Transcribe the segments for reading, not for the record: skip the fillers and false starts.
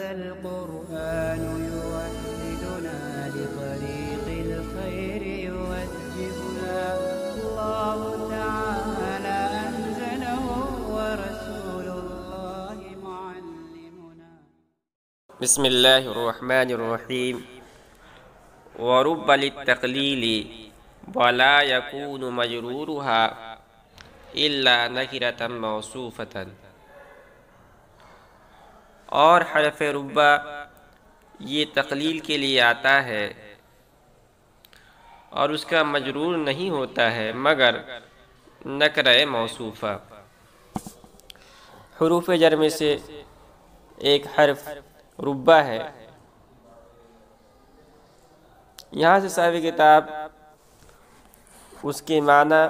هذا القرآن يوحدنا لطريق الخير يوجهنا الله تعالى أنزله ورسول الله معلمنا. بسم الله الرحمن الرحيم. ورب للتقليل ولا يكون مجرورها إلا نكرة موصوفة. اور حرف ربا یہ تقلیل کے لیے آتا ہے اور اس کا مجرور نہیں ہوتا ہے مگر نکرہ موصوفہ. حروف جر میں سے ایک حرف ربا ہے. یہاں سے صاحب کتاب اس کے معنی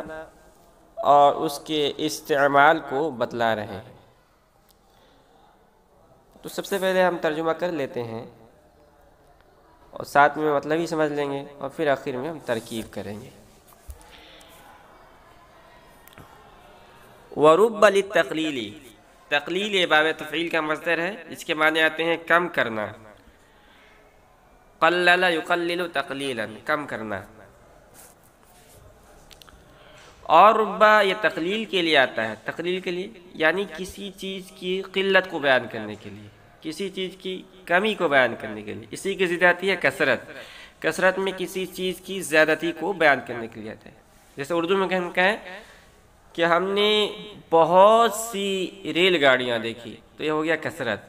اور اس کے استعمال کو بتلا رہے ہیں. تو سب سے پہلے ہم ترجمہ کر لیتے ہیں اور ساتھ میں مطلب ہی سمجھ لیں گے اور پھر آخر میں ہم ترکیب کریں گے. وَرُبَّ لِلتَّقْلِيلِ، تقلیل باب تفعیل کا مصدر ہے. اس کے معنی آتے ہیں کم کرنا. قلل یقلل تقلیلا، کم کرنا. اور ربا یہ تقلیل کے لیے آتا ہے. تقلیل کے لیے یعنی کسی چیز کی قلت کو بیان کرنے کے لیے، کسی چیز کی کمی کو بیان کرنے کے لیے. اسی کی ضد آتی ہے کثرت. کثرت میں کسی چیز کی زیادتی کو بیان کرنے کے لیے آتا ہے. جیسے اردو میں ہم کہیں کہ ہم نے بہت سی ریل گاڑیاں دیکھی تو یہ ہو گیا کثرت.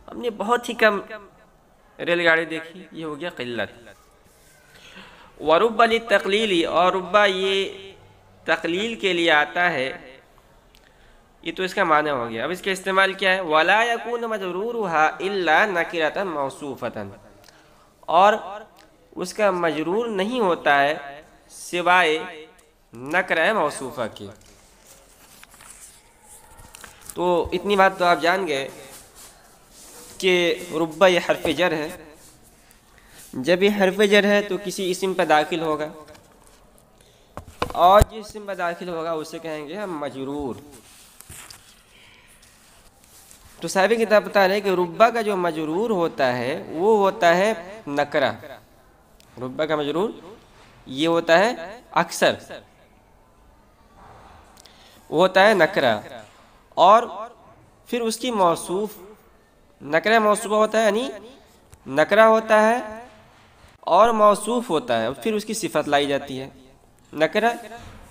ہم نے بہت ہی کم ریل گاڑی دیکھی، یہ ہو گیا قلت. وَرُبَّ لِلتَّقْلِيلِ، اور ربا یہ تقلیل کے لیے آتا ہے. یہ تو اس کا معنی ہو گیا. اب اس کا استعمال کیا ہے؟ وَلَا يَكُونُ مَجْرُورُهَا إِلَّا نَكِرَةً مَوْصُوفَةً، اور اس کا مجرور نہیں ہوتا ہے سوائے نکرہ موصوفہ کی. تو اتنی بات تو آپ جان گئے کہ ربا یہ حرف جر ہے. جب یہ حرف جر ہے تو کسی اسم پر داخل ہوگا اور جس اسم پر داخل ہوگا اسے کہیں گے ہم مجرور. تو صاحب کتاب بتا رہے کہ ربا کا جو مجرور ہوتا ہے وہ ہوتا ہے نکرہ. ربا کا مجرور یہ ہوتا ہے اکثر، وہ ہوتا ہے نکرہ. اور پھر اس کی موصوف نکرہ موصوفہ ہوتا ہے، یعنی نکرہ ہوتا ہے اور موصوف ہوتا ہے. پھر اس کی صفت لائی جاتی ہے. نکرہ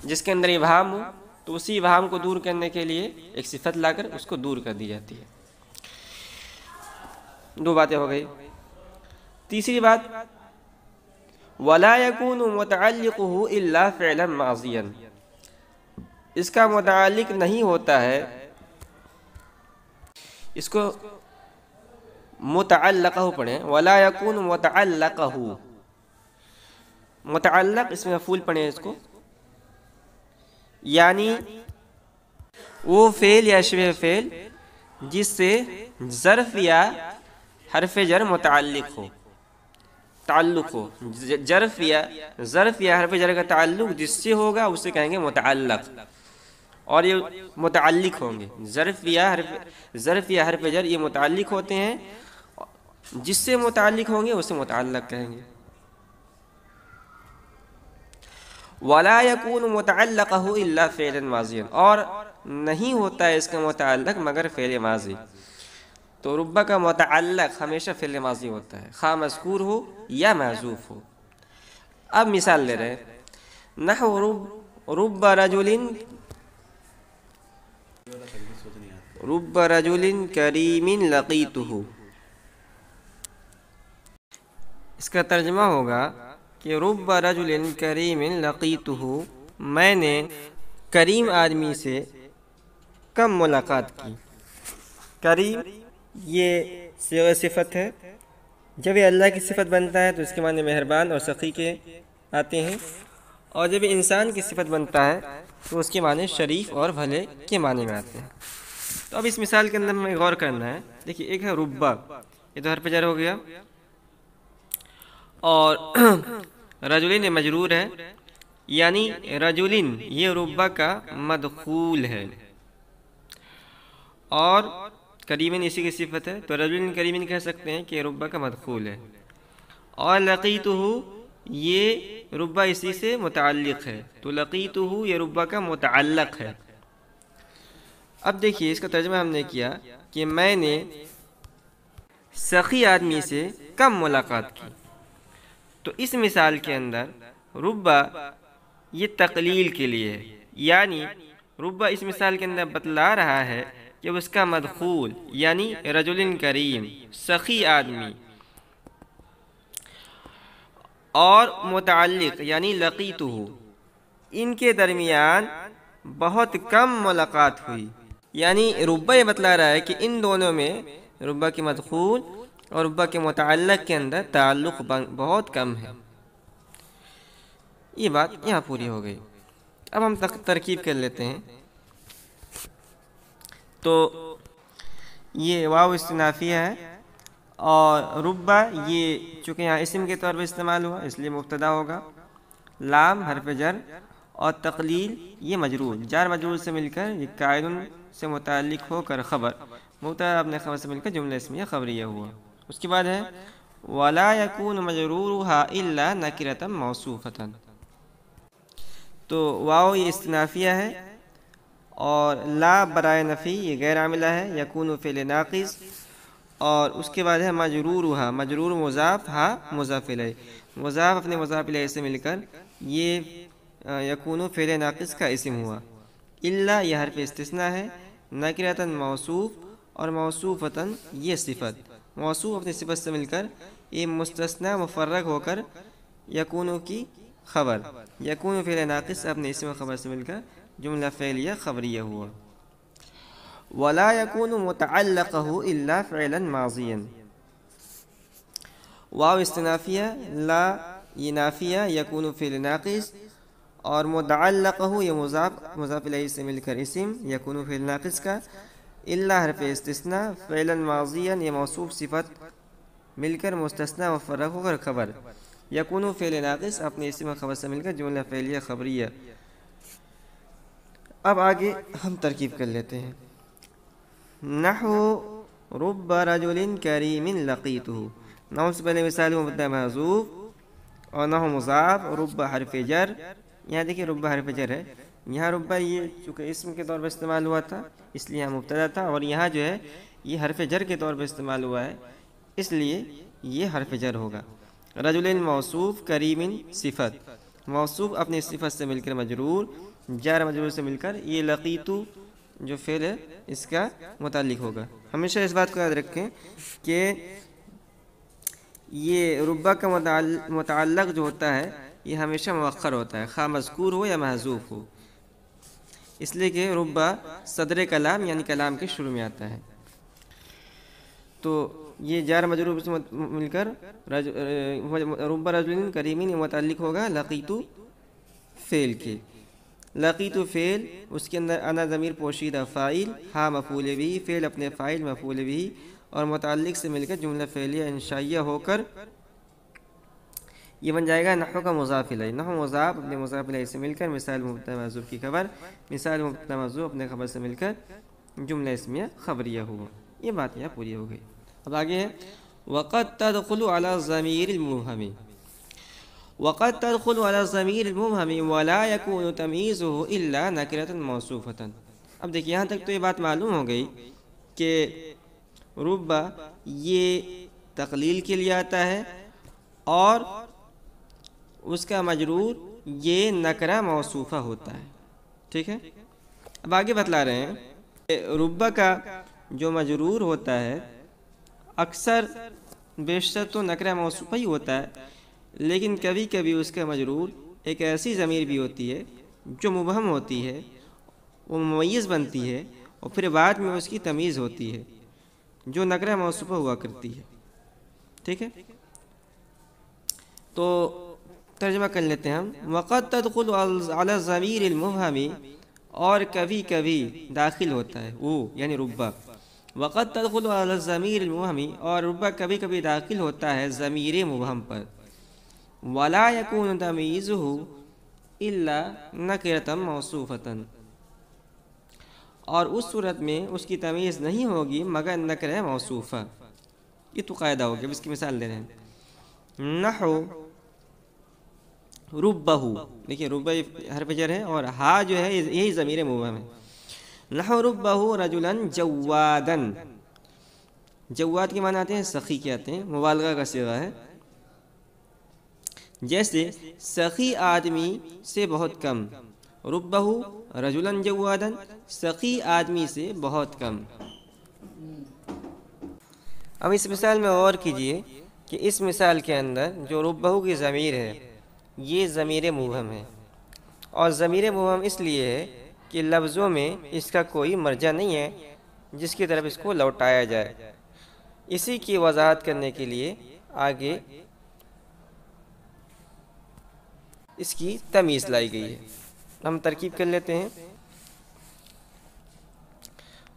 جس کے اندر ابہام ہو تو اسی ابہام کو دور کرنے کے لیے ایک صفت لا کر اس کو دور کر دی جاتی ہے. دو باتیں ہو گئی. تیسری بات وَلَا يَكُونُ مُتَعَلِّقُهُ إِلَّا فِعْلًا مَاضِيًا، اس کا متعلق نہیں ہوتا ہے. اس کو متعلقہ پڑھیں. وَلَا يَكُونُ مُتَعَلَّقَهُ، متعلق اس میں مفعول پڑھیں اس کو، یعنی وہ فعل یا شبہ فعل جس سے ظرف یا حرف جر متعلق ہو، تعلق ہو. ظرف یا حرف جر کا تعلق جس سے ہوگا اسے کہیں گے متعلق. اور یہ متعلق ہوں گے. ظرف یا حرف جر یہ متعلق ہوتے ہیں، جس سے متعلق ہوں گے اسے متعلق کہیں گے. وَلَا يَكُونُ مُتَعَلَّقَهُ إِلَّا فِعْلًا مَاضِيًا، اور نہیں ہوتا ہے اس کا متعلق مگر فعل ماضی. تو ربا کا متعلق ہمیشہ فعل ماضی ہوتا ہے، خواہ مذکور ہو یا محذوف ہو. اب مثال لے رہے ہیں. نحو رب رجل کریم لقیتہ. اس کا ترجمہ ہوگا کہ رب رجل کریم لقیتہ، میں نے کریم آدمی سے کم ملاقات کی. کریم یہ صیغہ صفت ہے. جب یہ اللہ کی صفت بنتا ہے تو اس کے معنی مہربان اور سخی کے آتے ہیں، اور جب یہ انسان کی صفت بنتا ہے تو اس کے معنی شریف اور بھلے کے معنی میں آتے ہیں. تو اب اس مثال کے اندر ہمیں غور کرنا ہے. دیکھیے ایک ہے ربا، یہ تو حرف جر ہو گیا، اور رجلین مجرور ہے، یعنی رجلین یہ ربا کا مدخول ہے. اور کریمن اسی کی صفت ہے، تو رجل کریمن کہہ سکتے ہیں کہ ربا کا مدخول ہے. اور لقیتہ یہ ربا اسی سے متعلق ہے، تو لقیتہ یہ ربا کا متعلق ہے. اب دیکھیے اس کا ترجمہ ہم نے کیا کہ میں نے سخی آدمی سے کم ملاقات کی. تو اس مثال کے اندر ربا یہ تقلیل کے لیے ہے، یعنی ربا اس مثال کے اندر بتلا رہا ہے کہ اس کا مدخول یعنی رجل کریم سخی آدمی اور متعلق یعنی لقیتہ ان کے درمیان بہت کم ملاقات ہوئی. یعنی ربا یہ بتلا رہا ہے کہ ان دونوں میں ربا کے مدخول اور ربا کے متعلق کے اندر تعلق بہت کم ہے. یہ بات یہاں پوری ہو گئی. اب ہم ترکیب کر لیتے ہیں. تو یہ واو استنافیہ ہے اور ربا یہ چونکہ یہاں اسم کے طور پر استعمال ہوا اس لیے مبتدا ہوگا، لام حرف جر اور تقلیل یہ مجرور، جار مجرور سے مل کر یہ قائل سے متعلق ہو کر خبر، مبتدا اپنے خبر سے مل کر جملہ اسمیہ خبریہ ہوا. اس کے بعد ہے وَلَا يَكُونُ مَجْرُورُهَا إِلَّا نَكِرَةً مَوْصُوفَةً. تو واو یہ استنافیہ ہے اور لا برائے نفی یہ غیر عاملہ ہے، یکون فعل ناقص، اور اس کے بعد ہے مجرورها، مجرور مضاف ہا مضاف الیہ، مضاف اپنے مضاف الیہ سے مل کر یہ یکون فعل ناقص کا اسم ہوا. الا یہ حرف استثناء ہے، نکرۃ موصوف اور موصوفۃ یہ صفت، موصوف اپنی صفت سے مل کر یہ مستثنی مفرغ ہو کر یکون کی خبر، یکون فعل ناقص اپنے اسم و خبر سے مل کر جملہ فعلیہ خبریہ ہوا. ولا يكون متعلقه الا فعلا ماضيا. واو استنافیہ، لا یہ نافیہ، یکون فعل ناقص اور متعلقه یہ مضاف الیہ سے مل کر اسم یکون فعل ناقص کا، الا حرف استثناء، فعلا ماضیا یہ موصوف صفت مل کر مستثنی مفرغ ہو کر خبر، یکون فعل ناقص اپنے اسم و خبر سے مل کر جملہ فعلیہ خبریہ. اب آگے ہم ترکیب کر لیتے ہیں. نحو رب رجل کریم لقیتہ. نحو سے پہلے مثال مبتدا محذوف اور نحو مضاف، رب حرف جر. یہاں دیکھیں رب حرف جر ہے، یہاں رب یہ چونکہ اسم کے طور پر استعمال ہوا تھا اس لیے یہاں مبتدا تھا، اور یہاں جو ہے یہ حرف جر کے طور پر استعمال ہوا ہے اس لیے یہ حرف جر ہوگا. رجل موصوف، کریم صفت، موصوف اپنی صفت سے مل کر مجرور، جار مجرور سے مل کر یہ لقیتو جو فعل ہے اس کا متعلق ہوگا. ہمیشہ اس بات کو یاد رکھیں کہ یہ ربا کا متعلق جو ہوتا ہے یہ ہمیشہ مؤخر ہوتا ہے، خواہ مذکور ہو یا محذوف ہو، اس لیے کہ ربا صدر کلام یعنی کلام کے شروع میں آتا ہے. تو یہ جار مجرور سے مل کر رب رجل کریمین متعلق ہوگا لقیتو فعل کے. لقیتو فعل، اس کے اندر انا ضمیر پوشیدہ فاعل، ہا مفعول بھی، فعل اپنے فاعل مفعول بھی اور متعلق سے مل کر جملہ فعلیہ انشائیہ ہو کر یہ بن جائے گا نحو کا مضاف الیہ. نحو مضاف اپنے مضاف الیہ سے مل کر مثال مبتدا محذوف کی خبر، مثال مبتدا محذوف اپنے خبر سے مل کر جملہ اسمیہ خبریہ ہوا. یہ بات یہاں پوری ہو گئی. اب آگے ہے وقد تدخل على الضمیر المبہم. وقد تدخل على الضمیر المبہم ولا يكون تمییزه الا نکرۃ موصوفۃ. اب دیکھیے یہاں تک تو یہ بات معلوم ہو گئی کہ ربا یہ تقلیل کے لیے آتا ہے اور اس کا مجرور یہ نکرہ موصوفہ ہوتا ہے. ٹھیک ہے، اب آگے بتلا رہے ہیں کہ ربا کا جو مجرور ہوتا ہے اکثر بیشتر تو نکرہ موصوفہ ہی ہوتا ہے، لیکن کبھی کبھی اس کا مجرور ایک ایسی ضمیر بھی ہوتی ہے جو مبہم ہوتی ہے، وہ ممیز بنتی ہے اور پھر بعد میں اس کی تمیز ہوتی ہے جو نکرہ موصوفہ ہوا کرتی ہے. ٹھیک ہے، تو ترجمہ کر لیتے ہیں ہم. وقد تدخل علی الضمیر المبہم، اور کبھی کبھی داخل ہوتا ہے وہ یعنی ربا. وقد تدخل علی الضمیر المبہم، اور ربا کبھی کبھی داخل ہوتا ہے ضمیر مبہم پر. ولا یکون تمییزہ الا نکرۃ موصوفۃ، اور اس صورت میں اس کی تمیز نہیں ہوگی مگر نکرہ موصوفہ. یہ تو قاعدہ ہو گیا. اس کی مثال دے رہے ہیں. نحو ربہ. دیکھیے ربہ حرف جر ہے اور ہا جو ہے یہی ضمیر مبہم ہے. نحو ربہ رجلا جوادا. جواد کے معنی آتے ہیں سخی کے آتے ہیں, مبالغہ کا صیغہ ہے. جیسے سخی آدمی سے بہت کم. ربہ رجلا جوادا, سخی آدمی سے بہت کم. اب اس مثال میں غور کیجئے کہ اس مثال کے اندر جو ربہ کی ضمیر ہے یہ ضمیر مبہم ہے, اور ضمیر مبہم اس لیے ہے کہ لفظوں میں اس کا کوئی مرجع نہیں ہے جس کی طرف اس کو لوٹایا جائے. اسی کی وضاحت کرنے کے لیے آگے اس کی تمیز لائی گئی ہے. ہم ترکیب کر لیتے ہیں.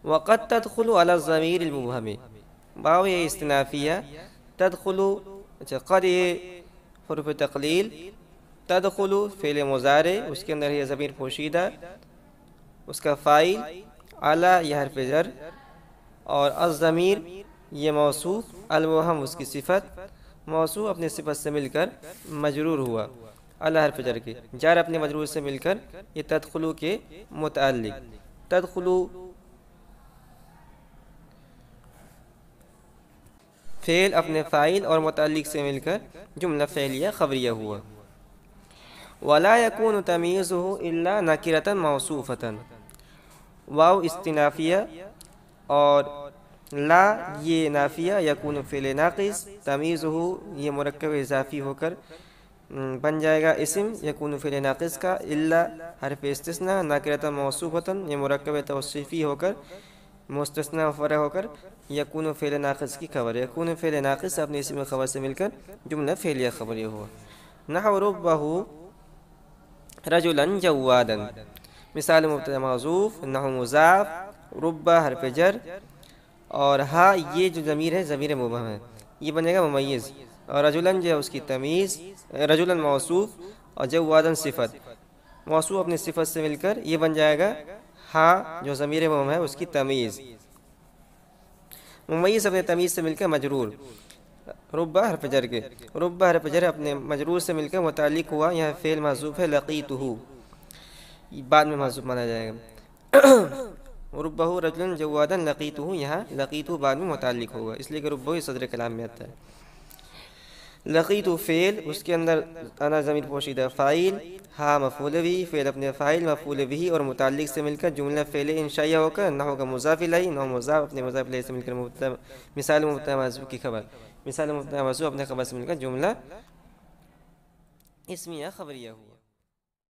وقد تدخل على الضمیر المبہم. واو یہ استنافیہ, تدخل اچھا قد یہ حرف تقلیل, تدخل فعل مضارع اس کے اندر یہ ضمیر پوشیدہ, اس کا فاعل اعلی یہ حرف جر, اور الضمیر یہ موصوف, المبہم اس کی صفت, موصوف اپنے صفت سے مل کر مجرور ہوا اعلی حرف جر کے, جار اپنے مجرور سے مل کر یہ تدخلو کے متعلق. تدخلو فعل اپنے فاعل اور متعلق سے مل کر جملہ فعلیہ خبریہ ہوا. ولا يكون تمییزه الا نکرۃ موصوفۃ. واو استنافیہ اور لا یہ نافیہ, یکون فعل ناقص, تمییزه یہ مرکب اضافی ہو کر بن جائے گا اسم یکون فعل ناقص کا, الا حرف استثناء, نکرۃ موصوفۃ یہ مرکب توصیفی ہو کر مستثنیٰ فرع ہو کر یکون فعل ناقص کی خبر. یکون فعل ناقص اپنے اسم خبر سے مل کر جملہ فعلیہ خبریہ ہوا. نحو ربہ رجلا جوادا. مثال مبتدا محذوف, نحو مضاف, ربہ حرف جر, اور ہا یہ جو ضمیر ہے ضمیر مبہم ہے, یہ بنے گا ممیز, اور رجلا جو ہے اس کی تمیز, رجلا موصوف اور جوادا صفت, موصوف اپنی صفت سے مل کر یہ بن جائے گا ہا جو ضمیر مبہم ہے اس کی تمیز, ممیز اپنے تمیز سے مل کر مجرور. ربہ حرف جر کے, ربہ حرف جر اپنے مجرور سے مل کر متعلق ہوا, یہاں فعل محذوف ہے لقیتہ, بعد میں محذوف مانا جائے گا. ربہ رجلا جوادا لقیتہ, یہاں لقیتہ بعد میں متعلق ہوگا اس لیے کہ ربہ صدر کلام میں آتا ہے. لقیتہ فعل, اس کے اندر انا ضمیر پوشیدہ فاعل, ہا مفعول بھی, فعل اپنے فاعل مفعول بھی اور متعلق سے مل کر جملہ فعل انشائیہ ہو کر نحو کا مضاف الیہ, نحو مضاف اپنے مضاف الیہ سے مل کر مثال مبتدا محذوف کی خبر, مثال مبتدا محذوف اپنے خبر سے مل کر جملہ اسمیہ خبریہ ہوا.